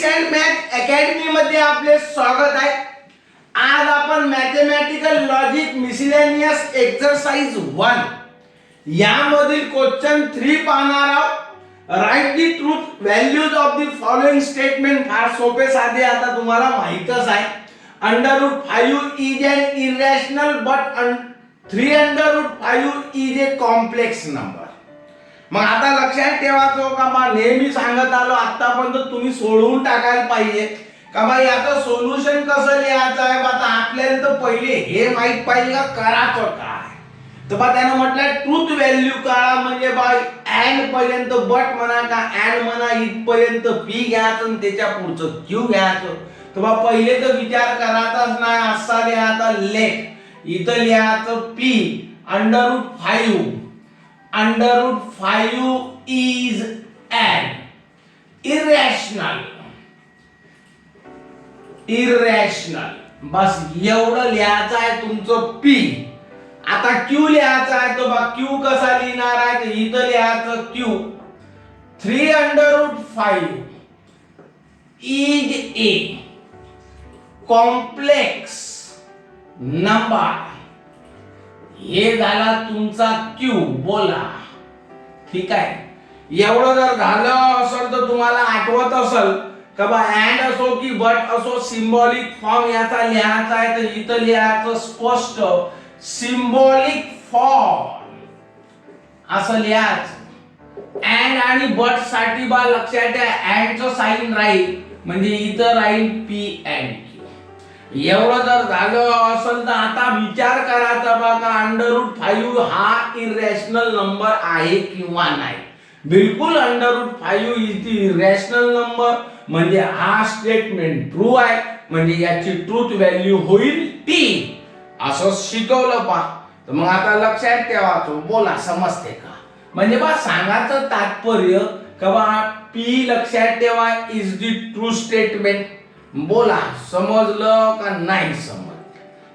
And math academy मध्ये आपले स्वागत आहे। आज आपण मॅथमॅटिकल लॉजिक मिसलेनियस एक्सरसाइज 1 यामधील क्वेश्चन 3 पाहणार आहोत। Right the truth values of the following statement. फार सोपे साधे, आता तुम्हाला माहितच आहे। √5 is an irrational but 3√5 is a complex number. मग आता लक्षात ठेवायचं का बा, नेहमी सांगत आलो आतापर्यंत तुम्ही सोडवून टाकायला पाहिजे का बा याचं सोल्युशन कसं लिहायचं आहे। आता आपल्याला तर पहिले हे माहित पाहिजे का करायचं काय। तर बा त्यानं म्हटलं ट्रूथ व्हॅल्यू काढा, म्हणजे बा अँड पर्यंत बट म्हणा का अँड म्हणा इथपर्यंत पी घ्यायचं आणि त्याच्या पुढचं क्यू घ्यायचं। तर बा पहिले तर विचार करायचाच नाही, असा लिहायचा लेट, इथं लिहायचं पी √5 √5 is an irrational बस एवढं लिहायचं आहे तुमचं पी। आता क्यू लिहायचा आहे, तो बा क्यू कसा लिहिणार आहे, तर इथं लिहायचं Q 3√5 is a complex number। हे झाला तुमचा क्यू, बोला ठीक आहे। एवढं जर झालं असेल तर तुम्हाला आठवत असेल का बा अँड असो की बट असो सिंबॉलिक फॉर्म याचा लिहायचा आहे, तर इथं लिहायचं स्पष्ट सिंबॉलिक फॉर्म असं लिहायचं। अँड आणि बट साठी बा लक्षात ठेवा अँडचं साइन राहील, म्हणजे इथं राहील पी अँड क्यू। एवढं जर झालं असेल तर आता विचार करायचा बघा √5 हा इरॅशनल नंबर आहे किंवा नाही। बिलकुल √5 इज द इरॅशनल नंबर, म्हणजे हा स्टेटमेंट ट्रू आहे, म्हणजे याची ट्रूथ व्हॅल्यू होईल टी, असं शिकवलं पा। तर मग आता लक्षात ठेवायचं, बोला समजते का। म्हणजे बा सांगायचं तात्पर्य का बा पी लक्षात ठेवा इज द ट्रू स्टेटमेंट। बोला समजलं का नाही समजलं।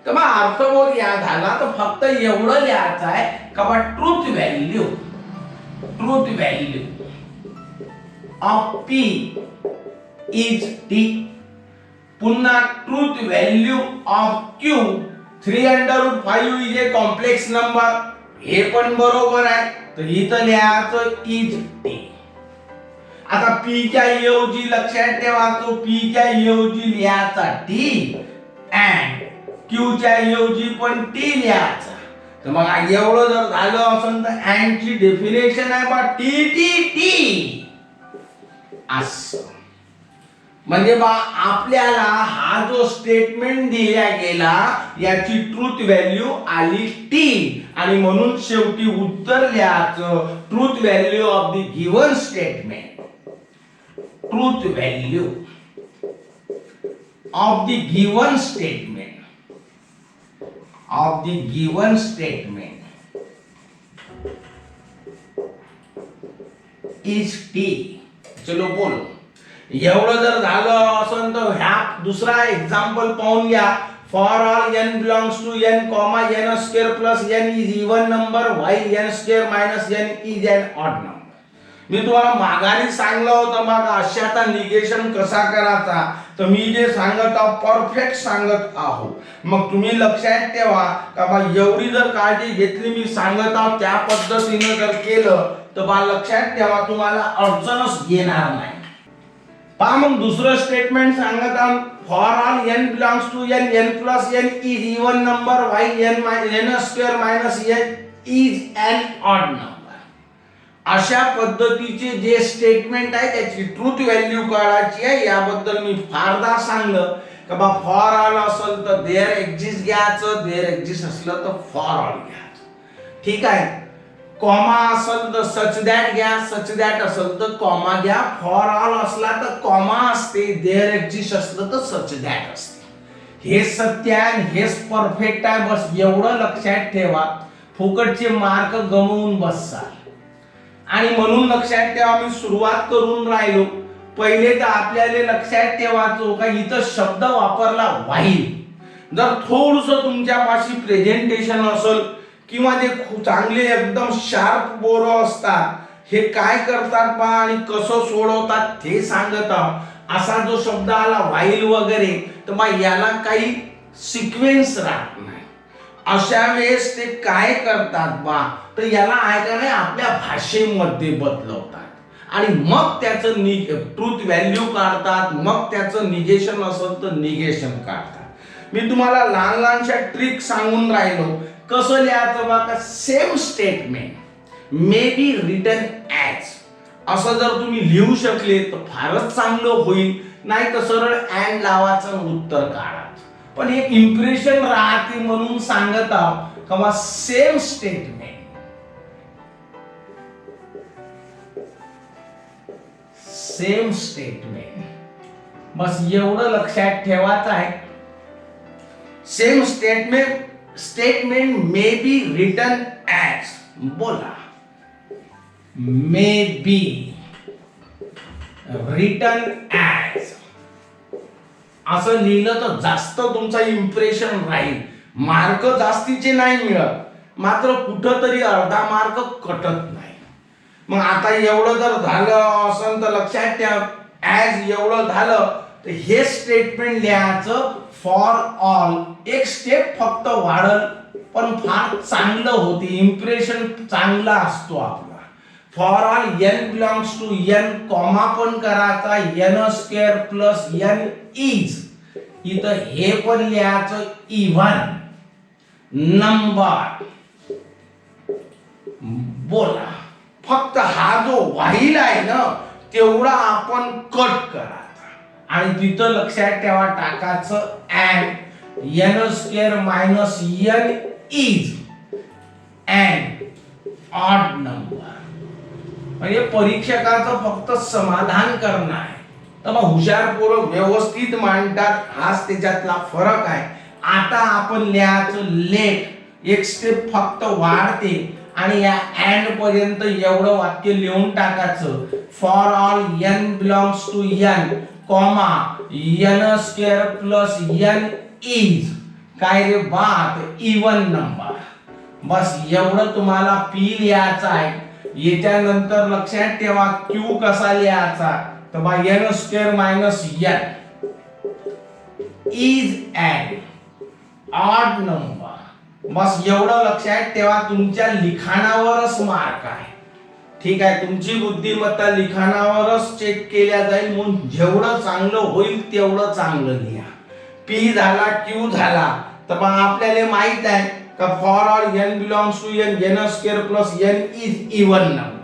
तर बा अर्थबोध या झाला, तर फक्त एवढं लिहायचं आहे का बा truth value of P is T. पुन्हा truth value of Q 3√5 is a complex number, हे पण बरोबर आहे, तर इथं लिहायचं इज टी। आता पी च्या ऐवजी लक्षात ठेवा, तो पी च्या ऐवजी लिहायचा टी अँड क्यू च्या ऐवजी पण टी लिहायचा। तर मग एवढं जर झालं असेल तर अँड ची डेफिनेशन आहे बा टी टी टी असं। म्हणजे बा आपल्याला हा जो स्टेटमेंट दिला गेला याची ट्रूथ व्हॅल्यू आली टी, आणि म्हणून शेवटी उत्तर लिहायचं truth value of the given statement. Truth value of the given statement is T। चलो बोलो, एवढं जर झालं असेल तर ह्या दुसरा एक्झाम्पल पाहून घ्या। For all n belongs to n, n square plus n is even number while n square minus n is an odd number। मी तुम्हाला माघारी सांगलं होतं मग अशाचा निगेशन कसा करायचा, तर मी जे सांगत आहो परफेक्ट सांगत आहो। मग तुम्ही लक्षात ठेवा का बा एवढी जर काळजी घेतली मी सांगत आहो त्या पद्धतीने जर केलं तर बा लक्षात ठेवा तुम्हाला अडचणच येणार नाही। पहा मग दुसरं स्टेटमेंट सांगत आहो, for all n belongs to n, n plus n is even number while n square minus n is an odd number। अशा पद्धतीचे जे स्टेटमेंट आहे त्याची ट्रूथ व्हॅल्यू काढायची आहे। याबद्दल मी फारदा सांगलं का बा फॉर ऑल असेल तर देअर एक्झिस्ट घ्यायचं, देअर एक्झिस्ट असलं तर फॉर ऑल घ्यायचं, ठीक आहे। कॉमा असेल तर सच दॅट घ्या, सच दॅट असेल तर कॉमा घ्या। फॉर ऑल असला तर कॉमा असते, देअर एक्झिस्ट असलं तर सच दॅट असते। हे सत्य आहे, हेच परफेक्ट आहे, बस एवढं लक्षात ठेवा। फुकटचे मार्क गमवून बसाल। आणि म्हणून लक्षात ठेवा मी सुरुवात करून राहिलो, पहिले तर आपल्याला लक्षात ठेवायचं का इथं शब्द वापरला व्हाईल। जर थोडंसं तुमच्यापाशी प्रेझेंटेशन असेल किंवा ते चांगले एकदम शार्प बोरो असतात, हे काय करतात पहा आणि कसं सोडवतात ते सांगत आहोत। असा जो शब्द आला व्हाईल वगैरे, तर मग याला काही सिक्वेन्स राहत नाही. अशा वेळेस ते काय करतात बा, तर याला ऐकाने आपल्या भाषेमध्ये बदलवतात आणि मग त्याचं ट्रूथ व्हॅल्यू काढतात, मग त्याचं निगेशन असेल तर निगेशन काढतात. मी तुम्हाला लहान लहानशा ट्रिक सांगून राहिलो कसं लिहायचं बघा. Same statement may be written as असं जर तुम्ही लिहू शकले तर फारच चांगलं होईल, नाही तर सरळ अँड लावाचं उत्तर काढा. पण एक इम्प्रेशन राहते म्हणून सांगत आहोत किंवा सेम स्टेटमेंट, सेम स्टेटमेंट, बस एवढं लक्षात ठेवायचं आहे. Same statement may be written as, बोला मे बी रिटन ॲज असं लिहिलं तर जास्त तुमचा इम्प्रेशन राहील. मार्क जास्तीचे नाही मिळत, मात्र कुठंतरी अर्धा मार्क कटत नाही. मग आता एवढं जर झालं असं तर लक्षात ठेवा, ॲज एवढं झालं तर हे स्टेटमेंट लिहायचं फॉर ऑल. एक स्टेप फक्त वाढल पण फार चांगलं होते, इम्प्रेशन चांगला असतो आपला. For all n belongs to N, comma पण करायचा, n square plus n is. इथं हे पण लिहायचं इव्हन नंबर. बोला, फक्त हा जो व्हाईल आहे ना तेवढा आपण कट करायचा आणि तिथं लक्षात ठेवा टाकायचं and n square minus n is and odd number. म्हणजे परीक्षकाचं फक्त समाधान करणं आहे. तर मग हुशार पोरं व्यवस्थित मांडतात, हाच त्याच्यातला फरक आहे. आता आपण लिहायचं लेट, एक स्टेप फक्त वाढते आणि या अँड पर्यंत एवढं वाक्य लिहून टाकायचं. For all n belongs to N, comma n square plus n is काय रे बात इवन नंबर. बस एवढं तुम्हाला पी लिहायचं आहे. याच्यानंतर लक्षात ठेवा क्यू कसा लिहायचा, तर बा n square minus n is and odd number. बस एवढं लक्षात ठेवा. तुमच्या लिखाणावरच मार्क आहे. ठीक आहे, तुमची बुद्धिमत्ता लिखाणावरच चेक केल्या जाईल, म्हणून जेवढं चांगलं होईल तेवढं चांगलं लिहा. पी झाला, क्यू झाला, तर मग आपल्याला माहित आहे का for all n belongs to N, n square plus n is even number.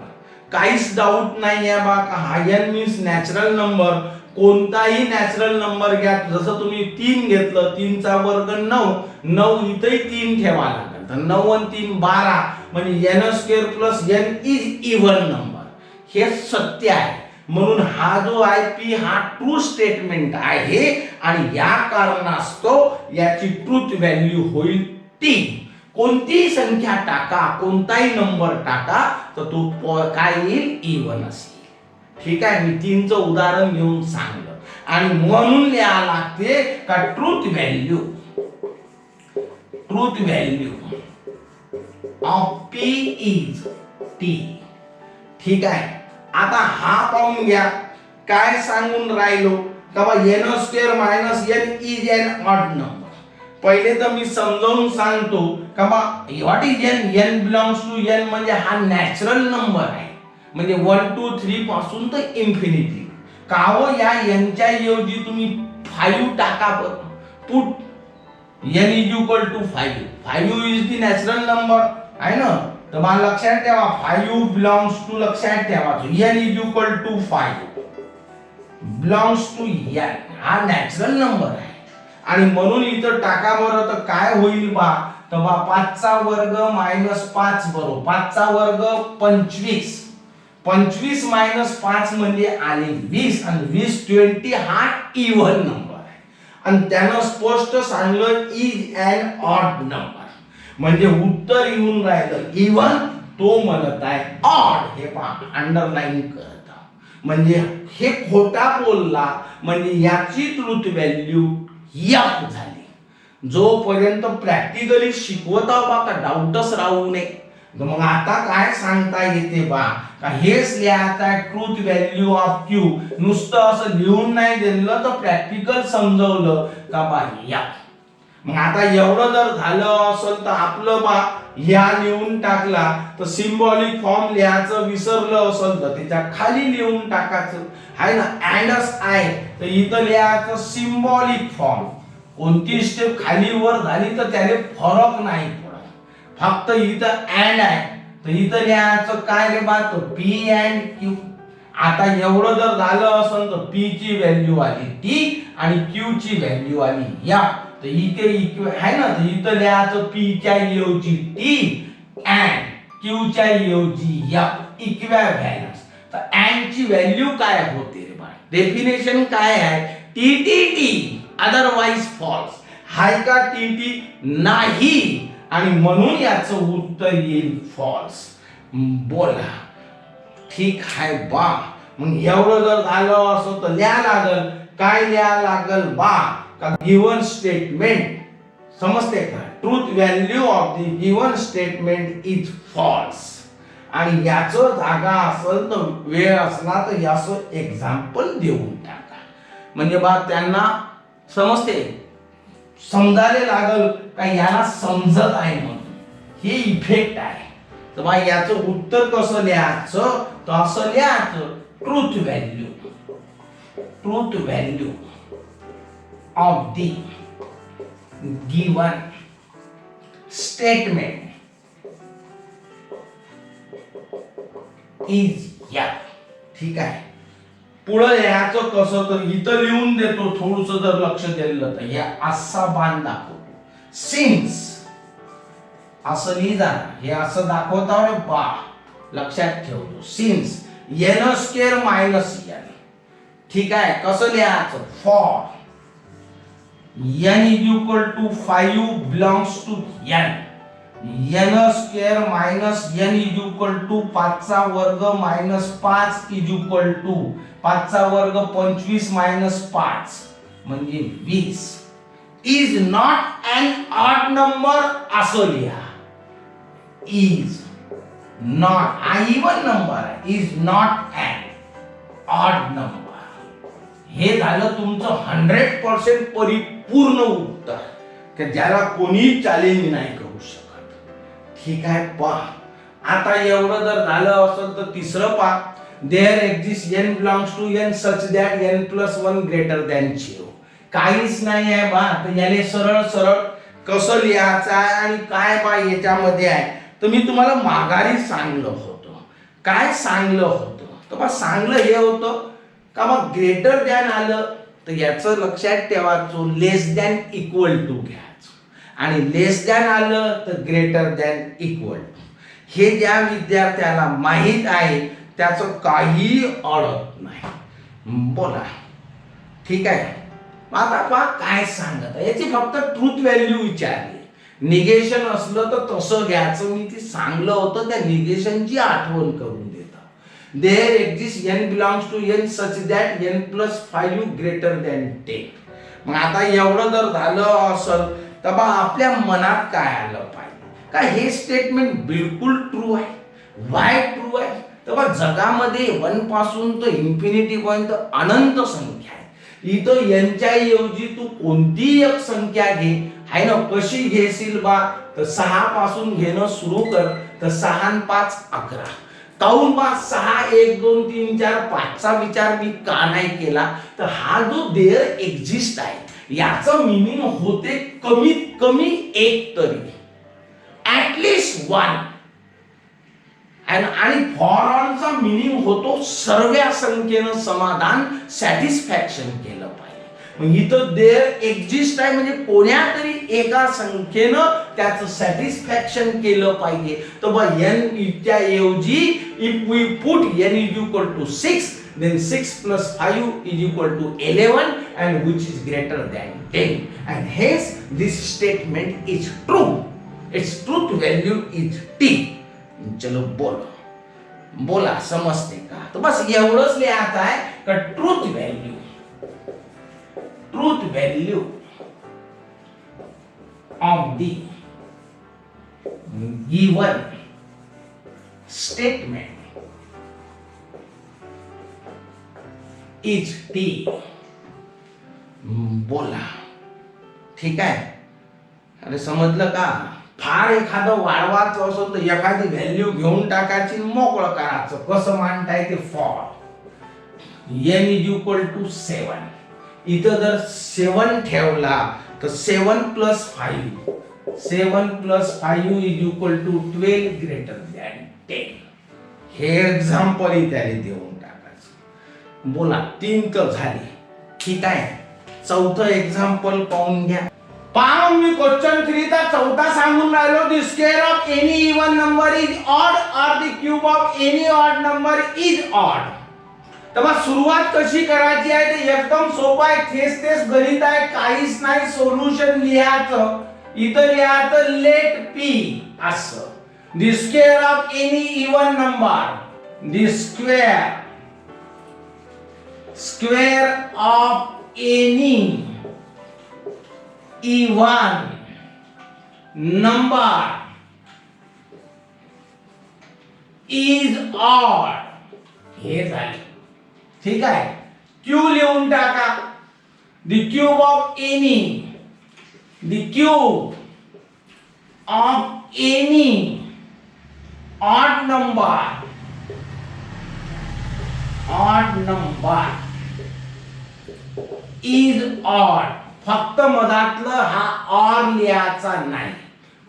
काहीच डाऊट नाही आहे बा का हा एन मीन्स नॅचरल नंबर. कोणताही नॅचरल नंबर घ्या, जसं तुम्ही 3 घेतलं, 3 चा वर्ग 9, 9 इथेही 3 ठेवा लागेल, तर 9 आणि 3 12, म्हणजे n square plus n is even number. हे सत्य आहे. म्हणून हा जो आहे पी हा ट्रू स्टेटमेंट आहे आणि या कारणास्तव याची ट्रूथ व्हॅल्यू होईल टी. कोणतीही संख्या टाका, कोणताही नंबर टाका, तर तो काय येईल इवन असेल. ठीक आहे, मी 3 चं उदाहरण घेऊन सांगलं आणि म्हणून लिहायला लागते का truth value of P is T. ठीक आहे, आता हा पाहून घ्या काय सांगून राहिलो का n square minus n is an odd number. पहिले तर मी समजावून सांगतो का what is N. N belongs to N म्हणजे हा नॅचरल नंबर आहे, म्हणजे 1 2 3 पासून तर इन्फिनिटी. का हो या एनच्या ऐवजी तुम्ही 5 टाका, put n is equal to 5. 5 is the natural number आहे ना, तर मला लक्षात ठेवा 5 बिलॉंग्स टू, लक्षात ठेवा n is equal to 5 belongs to N, हा नॅचरल नंबर आहे. आणि म्हणून इथं टाका बरं, तर काय होईल बा, तर बा 5 चा वर्ग मायनस 5 बरोबर 5 चा वर्ग 25. 25 मायनस 5 म्हणजे आले 20 आणि 20 20 हा इव्हन नंबर आहे. आणि त्यानं स्पष्ट सांगलं इज अन ऑड नंबर, म्हणजे उत्तर येऊन राहिलं इव्हन, तो म्हणत आहे ऑड. हे पहा अंडरलाईन करत, म्हणजे हे खोटा बोलला, म्हणजे याची ट्रूथ व्हॅल्यू एफ झाली. जोपर्यंत प्रॅक्टिकली शिकवता बा का डाऊटच राहू नये, मग आता काय सांगता येते बा का हेच लिहायचं आहे ट्रूथ व्हॅल्यू ऑफ क्यू. नुसतं असं लिहून नाही दिलं तर प्रॅक्टिकल समजवलं का बा या. मग आता एवढं जर झालं असेल तर आपलं बा ह्या लिहून टाकला तर सिम्बॉलिक फॉर्म लिहायचं विसरलं असेल तर त्याच्या खाली लिहून टाकायचं आहे ना. अँडच आहे तर इथं लिहायचं सिम्बॉलिक फॉर्म. कोणती स्टेप खाली वर झाली तर त्याने फरक नाही पडत. फक्त इथं अँड आहे तर इथं लिहायचं काय रे बा तो पी अँड क्यू. आता एवढं जर झालं असेल तर पी ची व्हॅल्यू आली टी आणि क्यू ची व्हॅल्यू आली या. तर इथे आहे ना तर इथं लिहायचं पी च्या ऐवजी टी अँड क्यू च्या ऐवजी या इक्विव्हॅलन्स. तर अँड ची व्हॅल्यू काय होते रे बा. डेफिनेशन काय आहे T T T otherwise false. हाय का टी टी नाही आणि म्हणून याचं उत्तर येईल फॉल्स. बोला ठीक आहे बा. मग एवढं जर झालं असं तर लिहा लागल काय लिहा लागल बा का गिवन स्टेटमेंट समजते का truth value of the given statement is false. आणि याचं जागा असेल तर वेळ असला तर याचं एक्झाम्पल देऊन टाका म्हणजे बा त्यांना समजते समजायला लागल का याला समजत आहे म्हणून. हे इफेक्ट आहे. तर बा याचं उत्तर कसं लिहायचं तर असं लिहायचं truth value of the given statement is या. ठीक आहे. पुढे लिहायचं कसं तर इथं लिहून देतो थोडंसं जर लक्ष दिलं तर या असा बाण दाखवतो सिन्स असं लिहिजा. हे असं दाखवता रे बा लक्षात ठेवतो since n square minus n. ठीक आहे. कसं लिहायचं for n is equal to 5 belongs to n. n square minus n is equal to 5 चा वर्ग मायनस 5 इज इक्वल टू 5 चा वर्ग 25 मायनस 5 म्हणजे 20 is not an odd number असं लिहा. इज नॉट हा इवन नंबर आहे is not an odd number. हे झालं तुमचं 100% परिपूर्ण उत्तर की ज्याला कोणी चॅलेंज नाही करू शकत. ठीक आहे पहा. आता एवढं जर झालं असेल तर तिसरं पहा there exist n belongs to n such that n plus 1 greater than 0. काहीच नाही आहे बा. तर याले सरळ सरळ कसं लिहायचं आहे आणि काय बा याच्यामध्ये आहे तर मी तुम्हाला माघारी सांगलं होतं. काय सांगलं होतं तर बा सांगलं हे होतं का मग ग्रेटर दॅन आलं तर याचं लक्षात ठेवायचं लेस दॅन इक्वल टू घ्यायचं आणि लेस दॅन आलं तर ग्रेटर दॅन इक्वल टू. हे ज्या विद्यार्थ्याला माहीत आहे त्याचं काही अडत नाही. बोला ठीक आहे. आता पहा काय सांगत याची फक्त ट्रूथ व्हॅल्यू विचारली. निगेशन असलं तर तसं घ्यायचं. मी ते सांगलं होतं त्या निगेशनची आठवण करून देतो. There exist n belongs to n such that n plus 5 greater than 10. मग आता एवढं जर झालं असेल तर बा आपल्या मनात काय आलं पाहिजे का हे स्टेटमेंट बिलकुल ट्रू आहे. वाय ट्रू आहे तर बा जगामध्ये 1 पासून तर इन्फिनिटी पर्यंत अनंत संख्या आहे. इथं यांच्या ऐवजी तू कोणती एक संख्या घे आहे ना. कशी घेशील बा तर 6 पासून घेणं सुरू कर तर 6 आणि 5 11. काऊन बा 6 1 2 3 4 5 चा विचार मी का नाही केला तर हा जो देअर एक्झिस्ट आहे याचं मीनिंग होते कमीत कमी एक तरी ऍटलीस्ट 1 आणि फॉर ऑलचा मीनिंग होतो सर्व संख्येनं समाधान सॅटिस्फॅक्शन केलं पाहिजे. मग इथं देअर एक्झिस्ट आहे म्हणजे कोण्या तरी एका संख्येनं त्याचं सॅटिस्फॅक्शन केलं पाहिजे. तर बा n इतक्या ऐवजी if we put n is equal to 6 then 6 plus 5 is equal to 11 and which is greater than 10 and hence this statement is true. Its truth value is t. चलो बोला समजते का. तो बस एवढंच लिहायचं आहे का truth value of the given statement is T. बोला. ठीक आहे. अरे समजलं का? फार एखादं वाढवायचं असं तर एखादी व्हॅल्यू घेऊन टाकायची, मोकळं करायचं. कसं मांडता येते? For n is equal to 7. इथं जर 7 ठेवला तर 7 plus 5 is equal to 12 greater than 10. हे एक्झाम्पल त्याने देऊन टाकायचं. बोला. 3 तर झाले. ठीक आहे. चौथं एक्झाम्पल पाहून घ्या. पहा मी क्वेश्चन 3 चा चौथा सांगून राहिलो. The square of any even number is odd और the cube of any odd number is odd. तर मग सुरुवात कशी करायची आहे ते एकदम सोपं आहे. तेच गणित आहे. काहीच नाही. सोल्युशन लिहायचं. इथं लिहायचं लेट पी असं. The square of any even number, the square of any even number is odd. हे झाले. ठीक आहे. क्यू लिहून टाका. The cube of any, the cube of any odd number is odd. फक्त मधातलं हा ऑर लिहायचा नाही.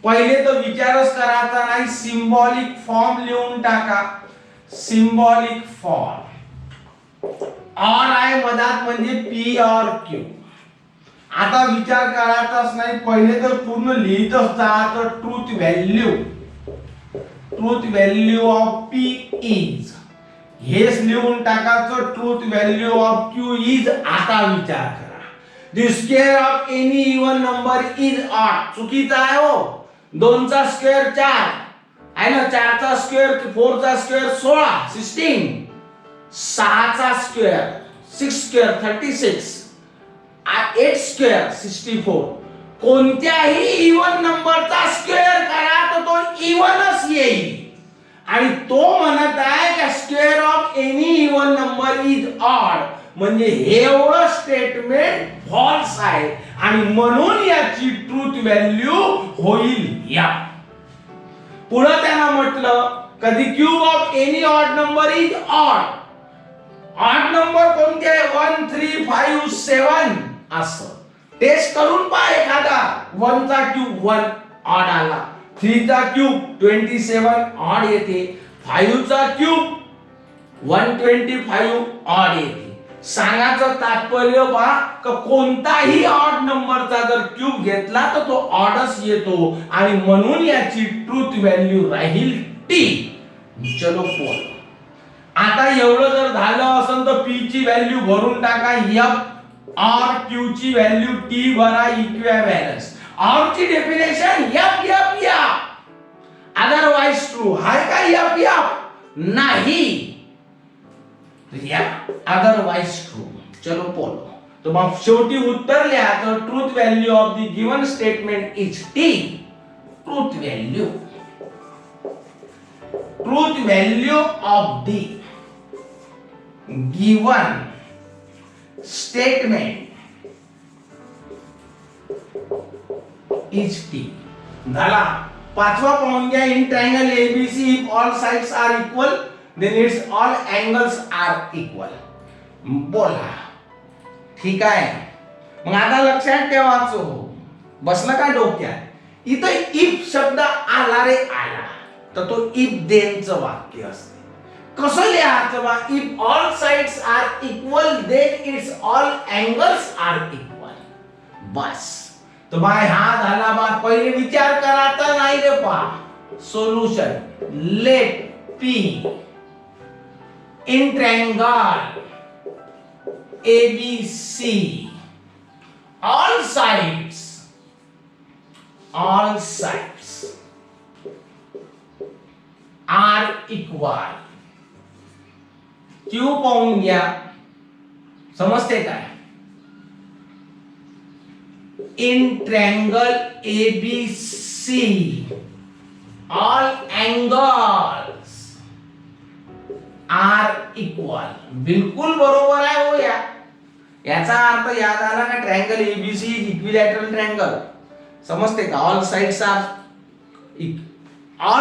पहिले तर विचारच करायचा नाही. सिंबॉलिक फॉर्म लिहून टाका. सिंबॉलिक फॉर्म ऑर आहे मधात म्हणजे पी और क्यू. आता विचार करायचाच नाही. पहिले तर पूर्ण लिहितच जायचं. Truth value of P is, हेच लिहून टाकायचं. Truth value of Q is. आता विचार करा. The square of any even number is odd. चुकीचा आहे हो. 2 चा स्क्वेअर 4 आहे ना. 4 चा स्क्वेअर 4 चा स्क्वेअर 16 16. 6 चा स्क्वेअर 6 स्क्वेअर 36. 8 स्क्वेअर 64. कोणत्याही इवन नंबरचा स्क्वेअर करा तर तो इवनच येईल. आणि तो म्हणत आहे की square of any even number is odd, म्हणजे हे एवढं स्टेटमेंट फॉल्स आहे आणि म्हणून याची ट्रूथ व्हॅल्यू होईल या. पुढे त्यांना म्हटलं कधी cube of any odd number is odd. Odd number कोणते? 1 3 5 7 असं. टेस्ट करून पहा एखादा. 1 चा क्यूब 1 ऑड आला. 3 चा क्यूब 27 ऑड येते. 5 चा क्यूब 125 ऑड येते. सांगायचं तात्पर्य पहा की कोणताही ऑड नंबरचा जर क्यूब घेतला तर तो ऑडच येतो आणि म्हणून याची ट्रूथ व्हॅल्यू राहील टी. चलो बोल. आता एवढं जर झालं असेल तर पी ची व्हॅल्यू भरून टाका. एफ और क्यू ची व्हॅल्यू टी भरा. इक्विव्हॅलन्स. और ची definition F F F. Otherwise true आहे का? एफ एफ नाही. Otherwise true. चलो बोलो. तो मग शेवटी उत्तर लिहा. तर truth value of the given statement is T. Truth value of the given statement is T. झाला. पाचवा पाहून घ्या. In triangle ABC if all sides are equal then its all angles are equal. बोला. ठीक आहे. मग आता लक्षात ठेवायचं हो. बसलं का डोक्यात? इथं इफ शब्द आला रे आला तर तो इफ देनचं वाक्य असते. कसं लिहायचं बा? If all sides are equal then its all angles are equal. बस. तर बाय हा झाला बा. पहिले विचार करायचा नाही रे पा. Solution let P in triangle ABC all sides are equal. Q पाहून घ्या. समजते काय? in triangle ABC all angles are equal, बिलकुल बरोबर आहे हो. याचा अर्थ याद आला का? Triangle ABC is equilateral triangle. समजते का? All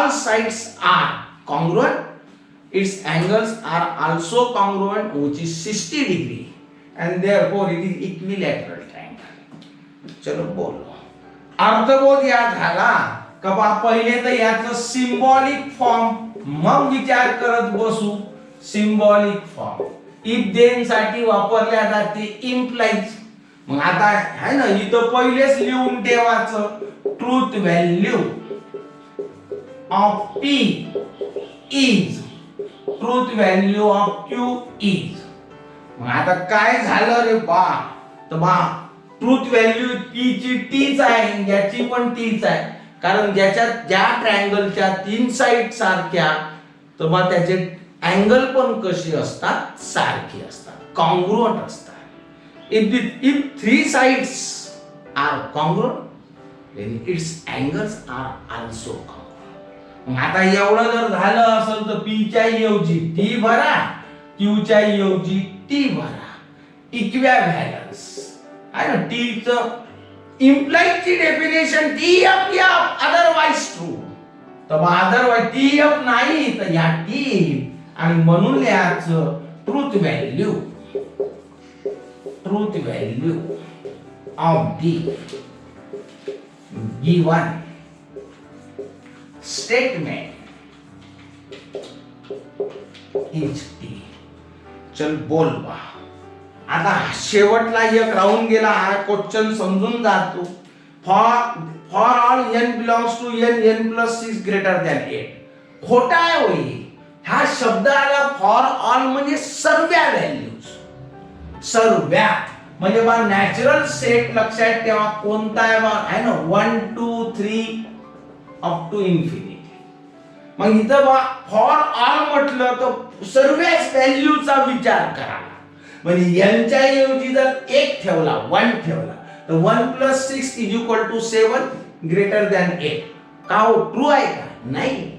sides are congruent, its angles are also congruent, which is 60 degree, and therefore it is equilateral triangle. चलो बोलो. अर्थबोध याद झाला का? बा पहिले तर याचं सिंबॉलिक फॉर्म मग विचार करत बसू. सिंबॉलिक फॉर्म इफ देन साठी वापरल्या जाते इम्प्लाइज. मग आता आहे ना, इथं पहिलेच लिहून ठेवायचं truth value of P is truth value of Q is. मग आता काय झालं रे बा? तर बा ट्रूथ व्हॅल्यू P ची तीच आहे, याची पण तीच आहे. कारण ज्याच्यात ज्या ट्रायंगलच्या 3 साइड सारख्या, तर मग त्याचे अँगल पण कशी असतात? सारखी असतात, कॉन्ग्रुएंट असतात. if 3 sides are congruent, then its angles are also congruent. आता एवढं जर झालं असेल तर P च्या ऐवजी T भरा, Q च्या ऐवजी T भरा. इक्विव्हॅलन्स आहे ना. T चं इम्प्लाइड ची डेफिनेशन TF या अदरवाइज ट्रू. तर मग अदरवाइज TF नाही तर या T, आणि म्हणून लिहायचं truth value of the given statement is T. चल बोल बा. आता शेवटला एक राहून गेला, हा क्वेश्चन समजून जातो. For all n belongs to n plus 6 greater than 8. खोटा आहे होई. हा शब्द आला फॉर ऑल म्हणजे सर्व व्हॅल्यूज. सर्व म्हणजे बा नॅचरल सेट लक्षात ठेवा कोणता आहे ना, 1 2 3 अप टू इन्फिनिटी. मग इथं बा फॉर ऑल म्हटलं तर सर्व व्हॅल्यूचा विचार करा. म्हणजे यांच्या ऐवजी जर 1 ठेवला, 1 ठेवला, तर 1 plus 6 is equal to 7 greater than 8. का हो? ट्रू आहे का? नाही.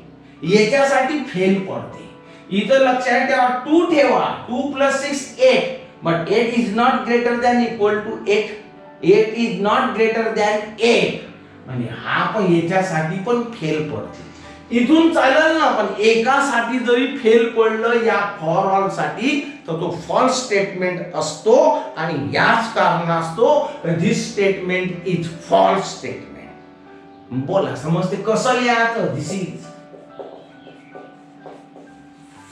याच्यासाठी फेल पडते. इथं लक्षात ठेवा 2 ठेवा, 2 plus 6 8, but 8 is not greater than equal to 8. 8 is not greater than 8. म्हणजे हा पण याच्यासाठी पण फेल पडते. इथून चालेल ना, पण एकासाठी जरी फेल पडलं या फॉर ऑल साठी, तर तो फॉल्स स्टेटमेंट असतो. आणि याच कारणास्तव दिस स्टेटमेंट इज फॉल्स स्टेटमेंट. बोला, समजते कसं लिहायचं? दिस इज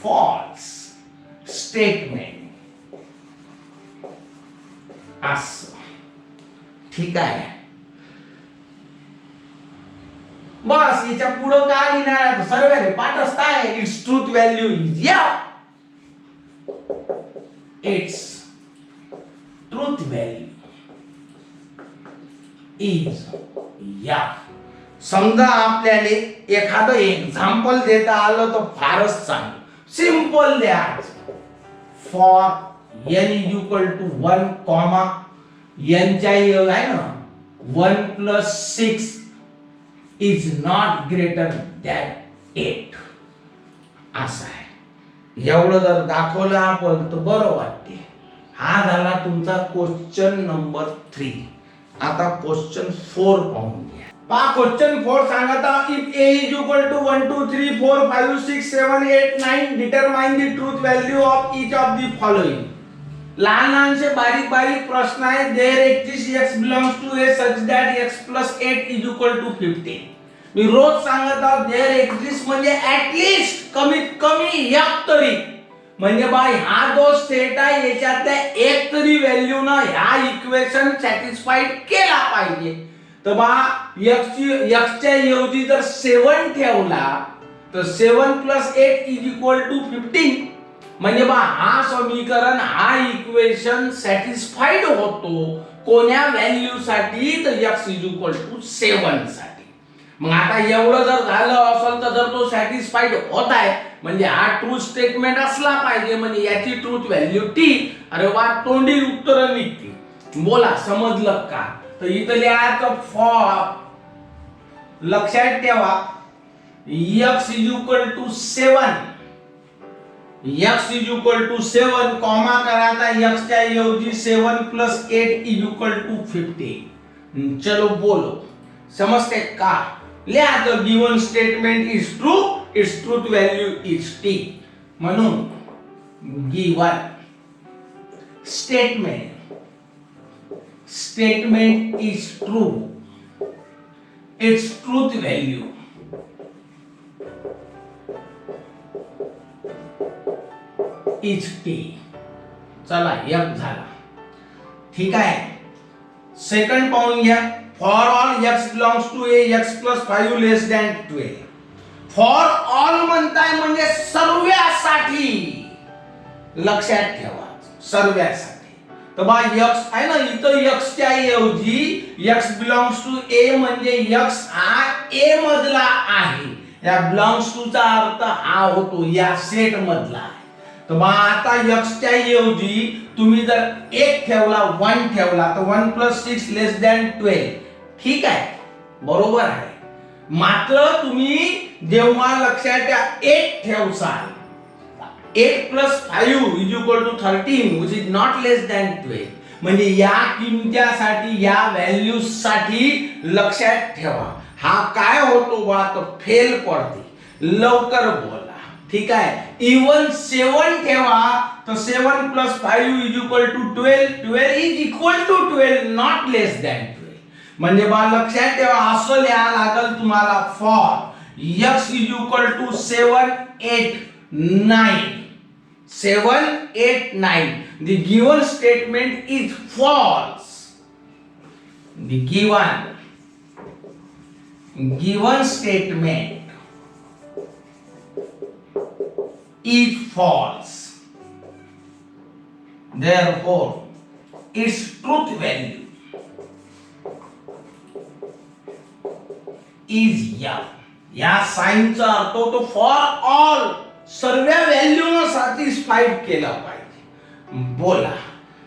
फॉल्स स्टेटमेंट. असं ठीक आहे. बस याच्या पुढे काय लिहिणार आहे? सर्व पाठच काय? इट्स ट्रूथ व्हॅल्यू इज या. इट्स ट्रूथ व्हॅल्यू इज या. समजा आपल्याला एखादं एक्झाम्पल देता आलं तर फारच चांगलं. सिंपल द्यायचं. For n is equal to 1 comma n च्या आहे ना 1 plus 6 is not greater than 8. असं आहे. एवढं जर दाखवलं आपण तर बरं वाटते. हा झाला तुमचा क्वेश्चन नंबर 3. आता क्वेश्चन 4 पाहून घ्या. पहा क्वेश्चन 4 सांगता if a is equal to 1 2 3 4 5 6 7 8 9 determine the truth value of each of the following. लहान लहानसे बारीक बारीक प्रश्न आहे. There exist x belongs to a such that x plus 8 is equal to 15. मी रोज सांगत आहोत देयर एक्झिस्ट म्हणजे ऍटलीस्ट कमीत कमी एक तरी, म्हणजे बाय हा जो सेट आहे याच्यातल्या एक तरी व्हॅल्यू ना ह्या इक्वेशन सॅटिस्फाईड केला पाहिजे. तर बा x च्या ऐवजी जर 7 ठेवला तर 7 plus 8 is equal to 15. म्हणजे बा हा समीकरण हा इक्वेशन सॅटिस्फाईड होतो कोण्या व्हॅल्यू साठी? तर x is equal to 7 साठी. मग आता एवढं जर झालं असेल तर जर तो सॅटिस्फाईड होत आहे म्हणजे हा ट्रू स्टेटमेंट असला पाहिजे. म्हणजे याची ट्रूथ व्हॅल्यू T. अरे वा, तोंडी उत्तर निघते. बोला, समजलं का? तर इथं लिहायचं फॉर, लक्षात ठेवा x is equal to 7 x is equal to 7 comma करायचा x च्या ऐवजी 7 प्लस 8 इज इक्वल टू 15. चलो बोलो समझते का? लिहा the given statement is true, its truth value is t. म्हणून given statement is true, its truth value is t. चला एक झाला. ठीक आहे. सेकंड पाहून घ्या. For all x belongs to a x plus 5 less than 12. For all म्हणताय म्हणजे सर्वांसाठी. लक्षात ठेवा सर्वांसाठी. तर बा x आहे ना इथं x च्या ऐवजी x बिलॉंग्स टू a म्हणजे x हा a मधला आहे. या बिलॉंग्स टू चा अर्थ हा होतो या सेट मधला आहे. तर मग आता x च्या ऐवजी तुम्ही जर 1 ठेवला 1 ठेवला तर 1 प्लस 6 लेस दॅन 12. ठीक आहे बरोबर आहे. मात्र तुम्ही जेव्हा लक्षात ठेवा 8 ठेवसाल 8 plus 5 is equal to 13 which is not less than 12. म्हणजे या किमत्यासाठी या व्हॅल्यूज साठी लक्षात ठेवा हा काय होतो बा तर फेल पडते. लवकर बोला. ठीक आहे. इवन 7 ठेवा तर 7 plus 5 is equal to 12. 12 is equal to 12 not less than 12. म्हणजे बा लक्षात ठेवा असं लिहा लागल तुम्हाला for x is equal to 7 8 9. 7 8 9. The given statement is false. The given statement is false. Therefore, its truth value is yeah. या साइनचा अर्थ होतो फॉर ऑल सर्व व्हॅल्यूना सॅटिस्फाईड केला पाहिजे. बोला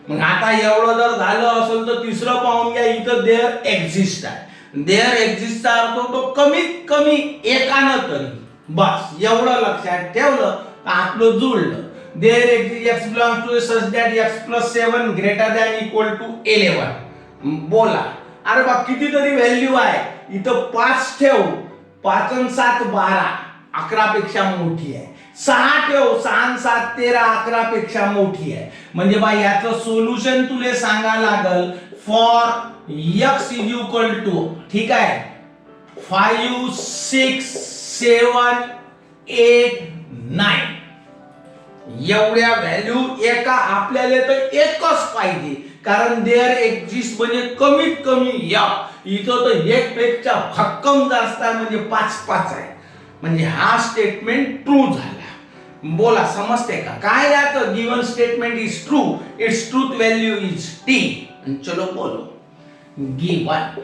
मग आता एवढं जर झालं असेल तर तिसरं पाहून घ्या. इथं देअर एक्झिस्ट आहे. देअर एक्झिस्टचा अर्थ होतो कमीत कमी एकानं तरी. बस एवढं लक्षात ठेवलं तर आपलं जुळलं. There exist x belongs to such that x plus 7 greater than equal to 11. बोला अरे बा कितीतरी व्हॅल्यू आहे. इथं 5 ठेव 5 आणि 7 12 11 पेक्षा मोठी आहे. 6 ठेव 6 आणि 7 13 11 पेक्षा मोठी आहे. म्हणजे बा याचं सोल्युशन तुले सांगा लागल for x is equal to ठीक आहे 5 6 7 8 9. एवढ्या व्हॅल्यू एका आपल्याला तर एकच पाहिजे कारण देअर एक्झिस्ट म्हणजे कमीत कमी या. इथं तर एक पेक्षा भक्कम जास्त आहे म्हणजे 5 5 आहे. म्हणजे हा स्टेटमेंट ट्रू झाला. बोला समजते का? काय याचं given statement is true, its truth value is t. चलो बोलो given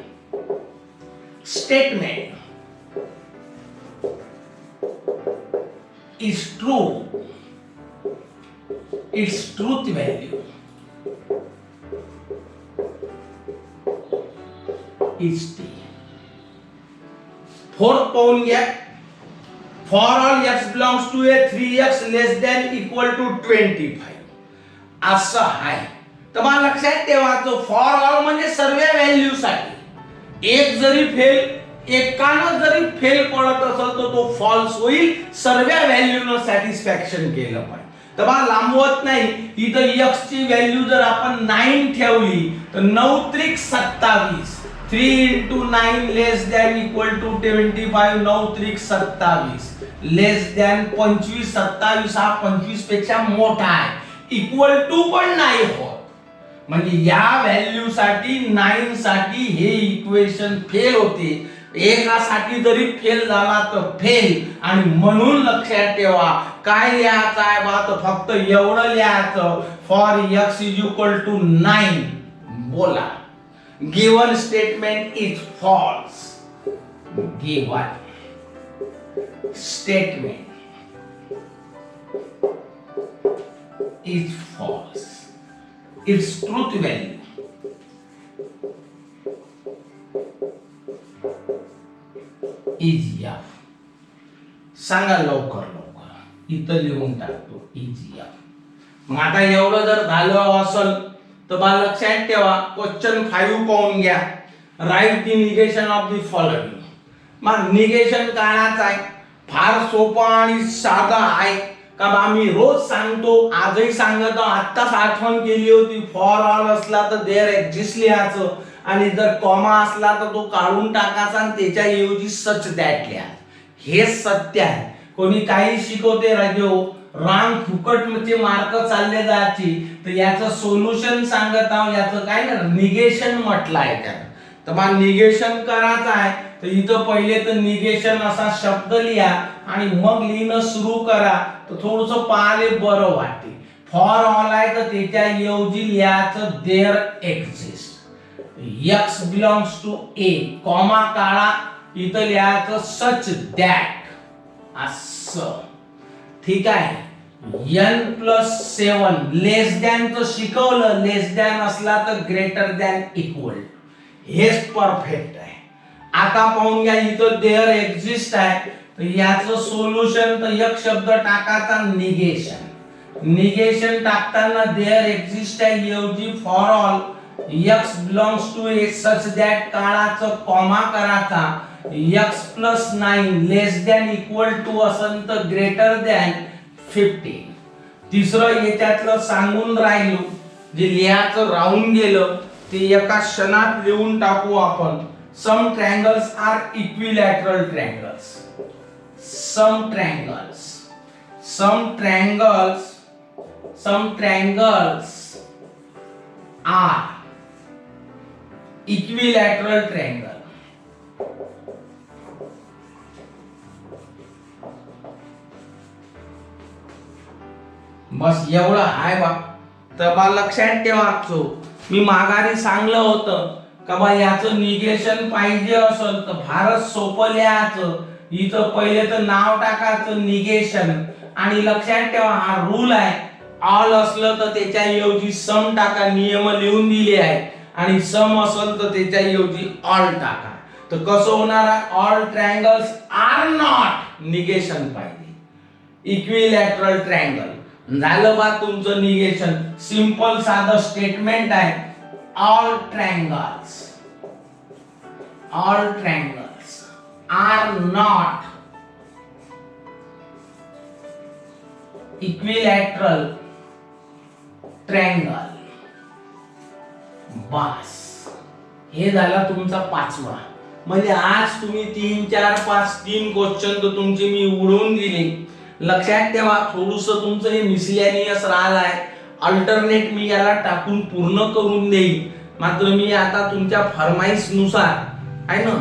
statement is true, its truth value is t. Fourth पाहून घ्या. For all x belongs to a 3x less than equal to 25 असं आहे. तर मला लक्षात ठेवायचं फॉर ऑल म्हणजे सर्व व्हॅल्यू साठी. एक जरी फेल एकानं जरी फेल पडत असेल तर तो फॉल्स होईल. सर्व व्हॅल्यूनं सॅटिस्फॅक्शन केलं पाहिजे. तर बा लांबवत नाही. इथं x ची व्हॅल्यू जर आपण 9 ठेवली तर 9 त्रिक 27. 3 into 9 less than equal to 25. 9 त्रिक 27 लेस दॅन 25. 27 हा 25 पेक्षा मोठा आहे. इक्वल टू पण नाही होत. म्हणजे या व्हॅल्यू साठी 9 साठी हे इक्वेशन फेल होते. एकासाठी जरी फेल झाला तर फेल. आणि म्हणून लक्षात ठेवा काय लिहायचं आहे बा तर फक्त एवढं लिहायचं for x is equal to 9. बोला given statement is false. Given statement is false. Its truth value is f. सांगा लवकर लवकर. इथं लिहून टाकतो EGF. मग आता एवढं जर झालं असेल तर मला लक्षात ठेवा क्वेश्चन 5 पाहून घ्या. Write the negation of the following. मग निगेशन काढायचं आहे. फार सोपं आणि साधा आहे का आम्ही रोज सांगतो, आजही सांगतो, आत्ताच आठवण केली होती. फॉर ऑल असला तर देअर एक्झिस्ट लिहायचं आणि जर कॉमा असला तर तो काढून टाकायचा आणि त्याच्या ऐवजी सच दॅट लिहायचं. हे सत्य आहे. कोणी काही शिकवते राजो रांग फुकटचे मार्क चालले जायची तर याचं सोल्युशन सांगत आहो. याचं काय ना निगेशन म्हटलं आहे त्यानं. तर मग निगेशन करायचं आहे तर इथं पहिले तर निगेशन असा शब्द लिहा आणि मग लिहिणं सुरू करा तर थोडंसं पाहायला बरं वाटते. फॉर ऑल आहे तर त्याच्या ऐवजी लिहायचं there exist. x belongs to a comma काढा इथं लिहायचं सच दॅट असं. ठीक आहे. n+7 लेस दॅन तर शिकवलं, लेस दॅन असला तर ग्रेटर दॅन इक्वल. हेच परफेक्ट आहे. आता पाहून घ्या इथं देअर एक्झिस्ट आहे तर याचं सोल्युशन तर एक शब्द टाकायचा निगेशन. निगेशन टाकताना देअर एक्झिस्ट आहे ऐवजी for all x belongs to a such that काढाचं कॉमा करायचा. x+9 less than equal to असेल तर ग्रेटर दॅन 15. तिसरं याच्यातलं सांगून राहिलो जे लिहायचं राहून गेलं ते एका क्षणात लिहून टाकू आपण. सम ट्रायंगल्स आर इक्विलॅटरल ट्रायंगल्स. सम ट्रायंगल्स आर इक्विलॅटरल ट्रायंगल. बस एवढं आहे बा. तर बा लक्षात ठेवायचो मी माघारी सांगलं होतं का बा याचं निगेशन पाहिजे असेल तर फारच सोपं लिहायचं. इथं पहिले तर नाव टाकायचं निगेशन आणि लक्षात ठेवा हा रूल आहे. ऑल असलं तर त्याच्या ऐवजी सम टाका. नियम लिहून दिले आहे आणि सम असेल तर त्याच्या ऐवजी ऑल टाका. तर कसं होणार आहे all triangles are not negation पाहिजे इक्विलॅटरल ट्रायंगल. झालं बा तुमचं निगेशन. सिंपल साधं स्टेटमेंट आहे. All triangles are not equilateral triangle. बस हे झाला तुमचा 5वा. म्हणजे आज तुम्ही 3 4 5 3 क्वेश्चन तर तुमचे मी उडवून दिले. लक्षात ठेवा थोडंसं तुमचं हे मिसलेनियस राहिलाय. अल्टरनेट मी याला टाकून पूर्ण करून देईल. मात्र मी आता तुमच्या फरमाईशनुसार आहे ना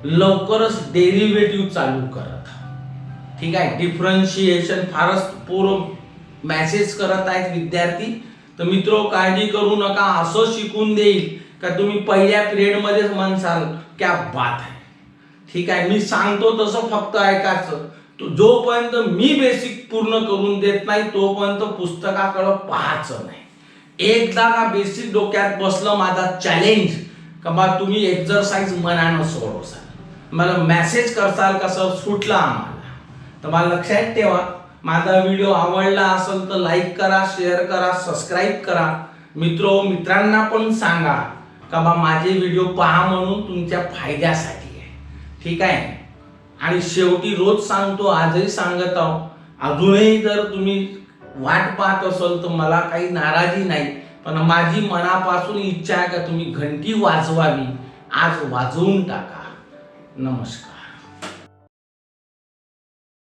लवकरच डेरिव्हेटिव्ह चालू करत. ठीक आहे. डिफरन्शिएशन फारच पूर्ण मेसेज करत आहेत विद्यार्थी. तर मित्रो काळजी करू नका. असं शिकून देईल का तुम्ही पहिल्या पिरियड मध्येच म्हणसाल क्या बात आहे. ठीक आहे. मी सांगतो तसं फक्त ऐकायचं. जोपर्यंत मी बेसिक पूर्ण करून देत नाही तोपर्यंत पुस्तकाकडे पाहायचं नाही. एकदा का बेसिक डोक्यात बसलं माझा चॅलेंज का बा तुम्ही एक्सरसाइज मनानं सोडवसाल. मला मेसेज करसाल कसं सुटला आम्हाला. तर मला लक्षात ठेवा माझा व्हिडिओ आवडला असेल तर लाईक करा, शेअर करा, सबस्क्राईब करा. मित्रांना पण सांगा का बा माझे व्हिडिओ पहा म्हणून तुमच्या फायद्यासाठी आहे. ठीक आहे. आणि शेवटी रोज सांगतो आजही सांगत आहो. अजूनही जर तुम्ही वाट पाहत असाल तर मला काही नाराजी नाही. पण माझी मनापासून इच्छा आहे का तुम्ही घंटी वाजवावी. आज वाजवून टाका. नमस्कार.